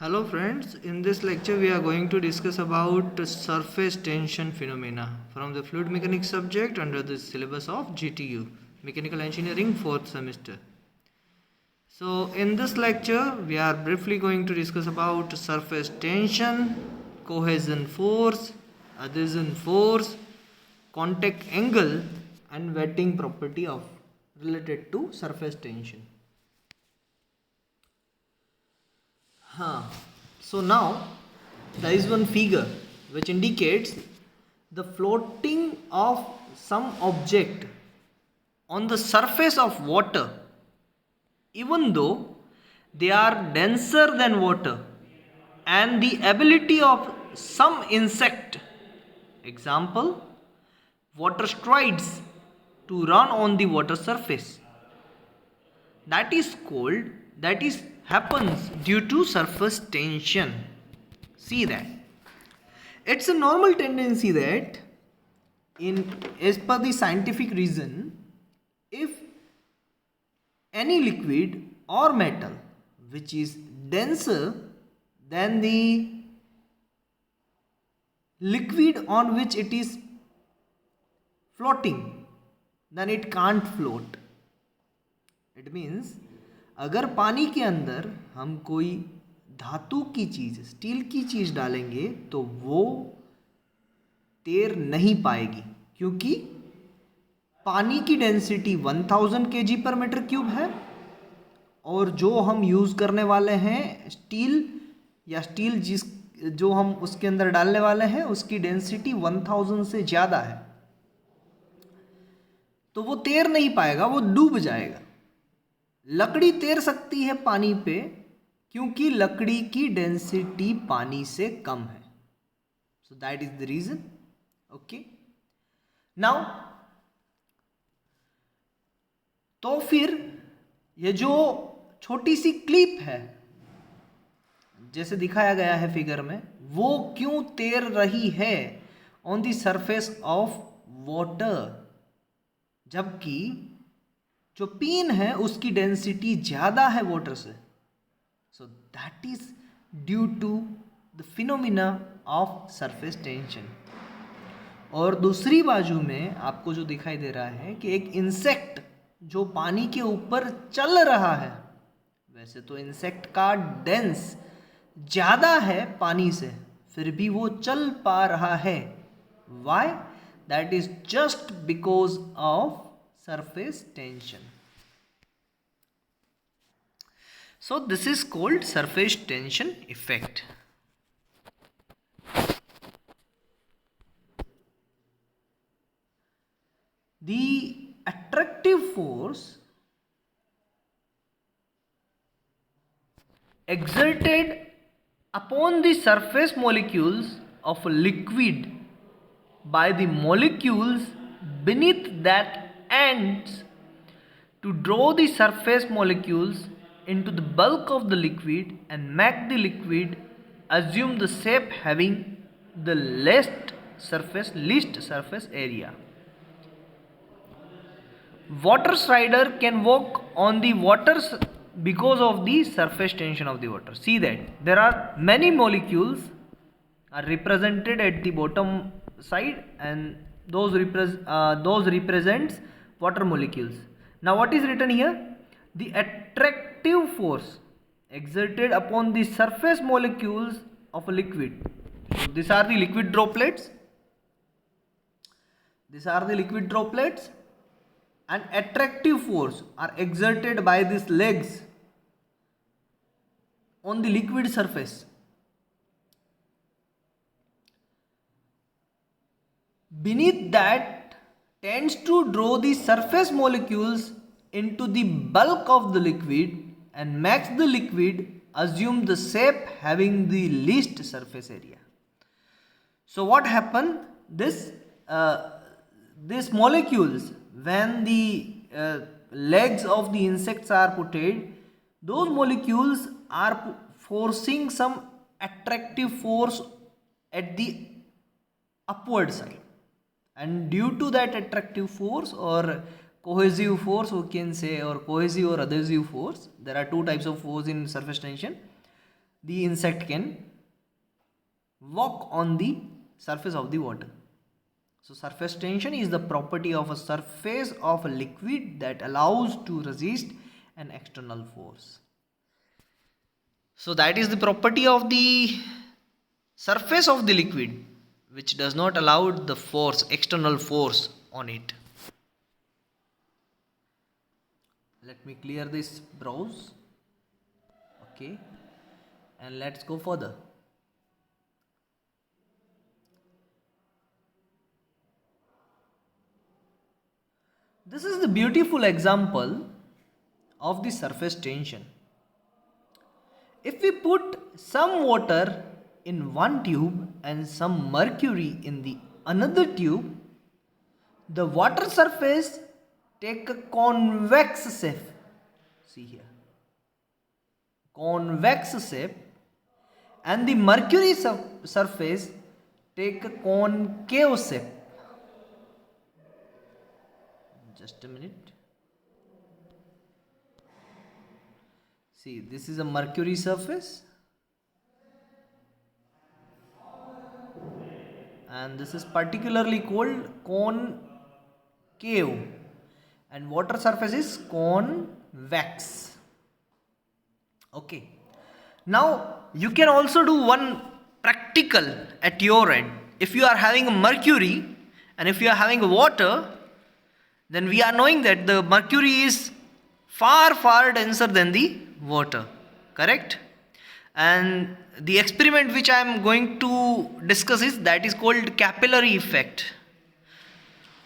Hello friends, in this lecture we are going to discuss about surface tension phenomena from the fluid mechanics subject under the syllabus of GTU, Mechanical Engineering 4th semester. So in this lecture we are briefly going to discuss about surface tension, cohesion force, adhesion force, contact angle and wetting property of related to surface tension. So now there is one figure which indicates the floating of some object on the surface of water, even though they are denser than water, and the ability of some insect, example water strides, to run on the water surface. That is called, that is happens due to surface tension. See that it's a normal tendency that in as per the scientific reason, if any liquid or metal which is denser than the liquid on which it is floating, then it can't float. It means अगर पानी के अंदर हम कोई धातु की चीज़, steel की चीज़ डालेंगे तो वो तैर नहीं पाएगी, क्योंकि पानी की डेंसिटी 1000 kg पर मीटर क्यूब है और जो हम यूज़ करने वाले हैं स्टील, या स्टील जो हम उसके अंदर डालने वाले हैं उसकी डेंसिटी 1000 से ज़्यादा है, तो वो तैर नहीं पाएगा, वो डूब जाएगा। लकड़ी तैर सकती है पानी पे क्योंकि लकड़ी की डेंसिटी पानी से कम है। So that is the reason. Okay, now तो फिर ये जो छोटी सी क्लिप है जैसे दिखाया गया है फिगर में, वो क्यों तैर रही है on the surface of water, जबकि जो पिन है उसकी डेंसिटी ज़्यादा है वाटर से। So that is due to the phenomena of surface tension. और दूसरी बाजू में आपको जो दिखाई दे रहा है कि एक इंसेक्ट जो पानी के ऊपर चल रहा है, वैसे तो इंसेक्ट का डेंस ज़्यादा है पानी से, फिर भी वो चल पा रहा है। Why? That is just because of surface tension. So this is called surface tension effect. The attractive force exerted upon the surface molecules of a liquid by the molecules beneath that ends to draw the surface molecules into the bulk of the liquid and make the liquid assume the shape having the least surface area. Water strider can walk on the water because of the surface tension of the water. See that there are many molecules are represented at the bottom side, and those represents water molecules. Now what is written here? The attractive force exerted upon the surface molecules of a liquid. So these are the liquid droplets. These are the liquid droplets, and attractive force are exerted by these legs on the liquid surface. Beneath that tends to draw the surface molecules into the bulk of the liquid and makes the liquid assume the shape having the least surface area. So what happened? These molecules, when the legs of the insects are putted, those molecules are forcing some attractive force at the upward side, and due to that attractive force or cohesive force we can say, or cohesive or adhesive force, there are two types of force in surface tension. the insect can walk on the surface of the water. So surface tension is the property of a surface of a liquid that allows to resist an external force. So that is the property of the surface of the liquid which does not allow the force, external force on it. Let me clear this browse. Okay, and let's go further. This is the beautiful example of the surface tension. If we put some water in one tube and some mercury in the another tube, the water surface take a convex shape. See here, convex shape, and the mercury surface take a concave shape. Just a minute. See, this is a mercury surface and this is particularly called concave, and water surface is convex. Okay, now you can also do one practical at your end. If you are having a mercury and if you are having a water, then we are knowing that the mercury is far denser than the water, correct? And the experiment which I am going to discuss is that is called capillary effect.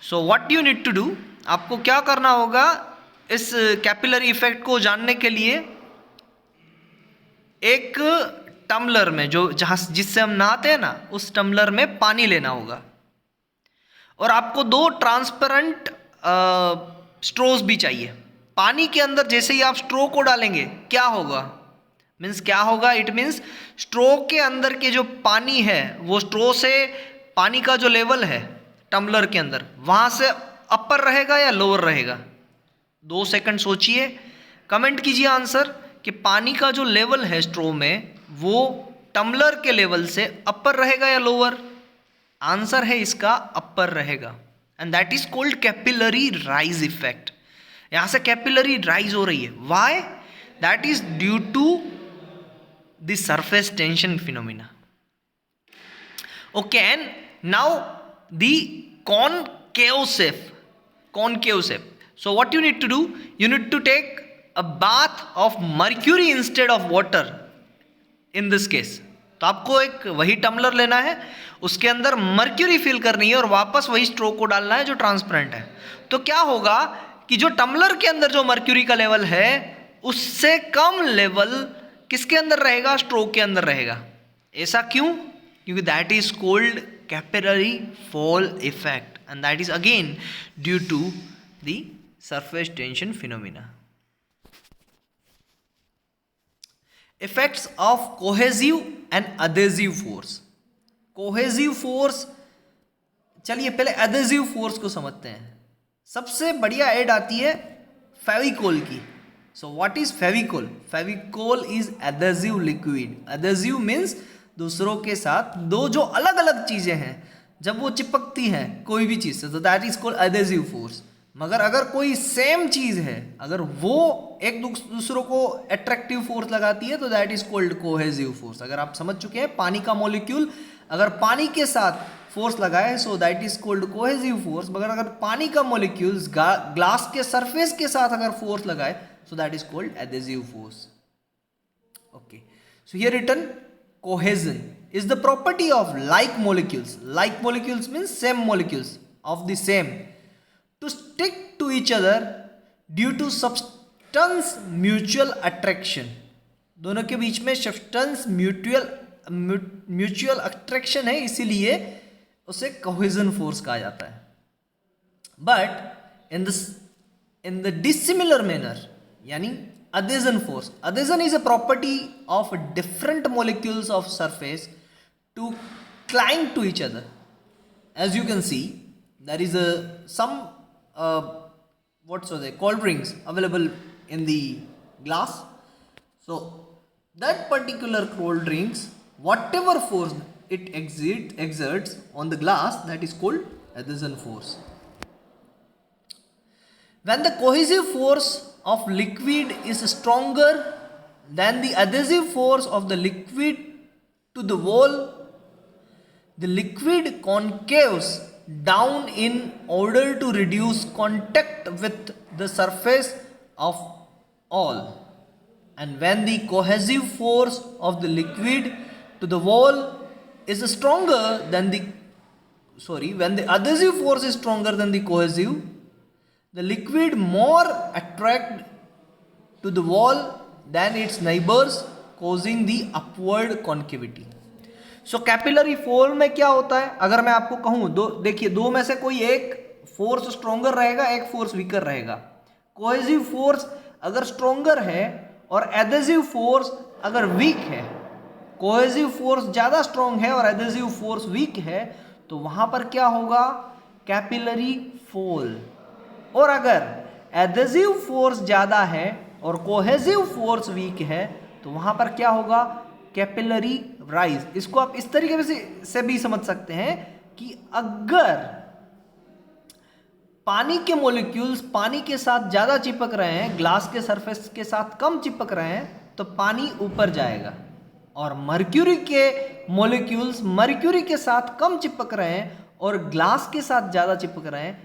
So what you need to do, आपको क्या करना होगा इस capillary effect को जानने के लिए, एक टम्बलर में जो जहाँ जिससे हम नहाते हैं ना, उस टम्बलर में पानी लेना होगा और आपको दो ट्रांसपेरेंट स्ट्रोज भी चाहिए. पानी के अंदर जैसे ही आप स्ट्रो को डालेंगे क्या होगा, मीन्स क्या होगा, इट मीन्स स्ट्रो के अंदर के जो पानी है वो स्ट्रो से पानी का जो लेवल है टम्बलर के अंदर वहाँ से अपर रहेगा या लोअर रहेगा. 2 सेकंड सोचिए, कमेंट कीजिए आंसर कि पानी का जो लेवल है स्ट्रो में वो टम्बलर के लेवल से अपर रहेगा या लोअर. आंसर है इसका अपर रहेगा, and that is called capillary rise effect. यहाँ से कैपिलरी राइज हो रही है. Why? That is due to the surface tension phenomena. Okay, and now the concave shape. So what you need to do, you need to take a bath of mercury instead of water in this case. तो आपको एक वही tumbler लेना है, उसके अंदर mercury fill करनी है और वापस वही स्ट्रोक को डालना है जो ट्रांसपेरेंट है. तो क्या होगा कि जो टम्बलर के अंदर जो मर्क्यूरी का लेवल है उससे कम लेवल किसके अंदर रहेगा, स्ट्रोक के अंदर रहेगा. ऐसा क्यों? क्योंकि that is called capillary fall effect, and that is again due to the surface tension phenomena. Effects of cohesive and adhesive force. Cohesive force, चलिए पहले अडेसिव फोर्स को समझते हैं. सबसे बढ़िया एड आती है फेविकोल की. So what is Fevicol? Fevicol is adhesive liquid. Adhesive means दूसरों के साथ दो जो अलग अलग चीजें हैं जब वो चिपकती हैं कोई भी चीज से, तो that is called adhesive force. मगर अगर कोई सेम चीज है, अगर वो एक दूसरों को अट्रैक्टिव फोर्स लगाती है तो that is called cohesive force. अगर आप समझ चुके हैं, पानी का मॉलिक्यूल अगर पानी के साथ फोर्स लगाए so that is called cohesive force. मगर अगर पानी का मॉलिक्यूल ग्लास के सरफेस के साथ अगर फोर्स लगाए so that is called adhesive force. Okay, so here written cohesion is the property of like molecules. Like molecules means same molecules of the same to stick to each other due to substance mutual attraction. दोनों के बीच में substance mutual attraction है, इसीलिए उसे cohesion force कहा जाता है. But in the dissimilar manner, यानी adhesion force. Adhesion is a property of different molecules of surface to cling to each other. As you can see, there is some cold drinks available in the glass. So that particular cold drinks, whatever force it exerts on the glass, that is called adhesion force. When the cohesive force of liquid is stronger than the adhesive force of the liquid to the wall, the liquid concaves down in order to reduce contact with the surface of all. And when the cohesive force of the liquid to the wall is stronger than the when the adhesive force is stronger than the cohesive, the liquid more attract to the wall than its neighbors, causing the upward concavity. So capillary फोल में क्या होता है, अगर मैं आपको कहूं देखिए दो में से कोई एक फोर्स स्ट्रोंगर रहेगा, एक फोर्स वीकर रहेगा. कोहेसिव फोर्स अगर स्ट्रोंगर है और एडहेसिव फोर्स अगर वीक है, कोहेसिव फोर्स ज्यादा स्ट्रोंग है और एडहेसिव फोर्स वीक है, तो वहां पर क्या होगा, कैपिलरी फोल. और अगर एडहेसिव फोर्स ज्यादा है और कोहेसिव फोर्स वीक है, तो वहां पर क्या होगा, कैपिलरी राइज. इसको आप इस तरीके से भी समझ सकते हैं कि अगर पानी के मॉलिक्यूल्स पानी के साथ ज्यादा चिपक रहे हैं, ग्लास के सरफेस के साथ कम चिपक रहे हैं, तो पानी ऊपर जाएगा. और मर्क्यूरी के मॉलिक्यूल्स मर्क्यूरी के साथ कम चिपक रहे हैं और ग्लास के साथ ज्यादा चिपक रहे हैं,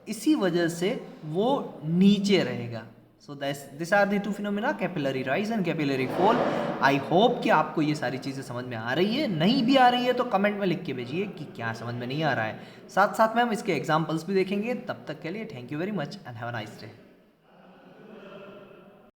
इसी वजह से वो नीचे रहेगा. So this are the two phenomena, capillary rise and capillary fall. I hope कि आपको ये सारी चीज़ें समझ में आ रही है. नहीं भी आ रही है तो कमेंट में लिख के भेजिए कि क्या समझ में नहीं आ रहा है. साथ साथ में हम इसके एग्जाम्पल्स भी देखेंगे. तब तक के लिए thank you very much and have a nice day.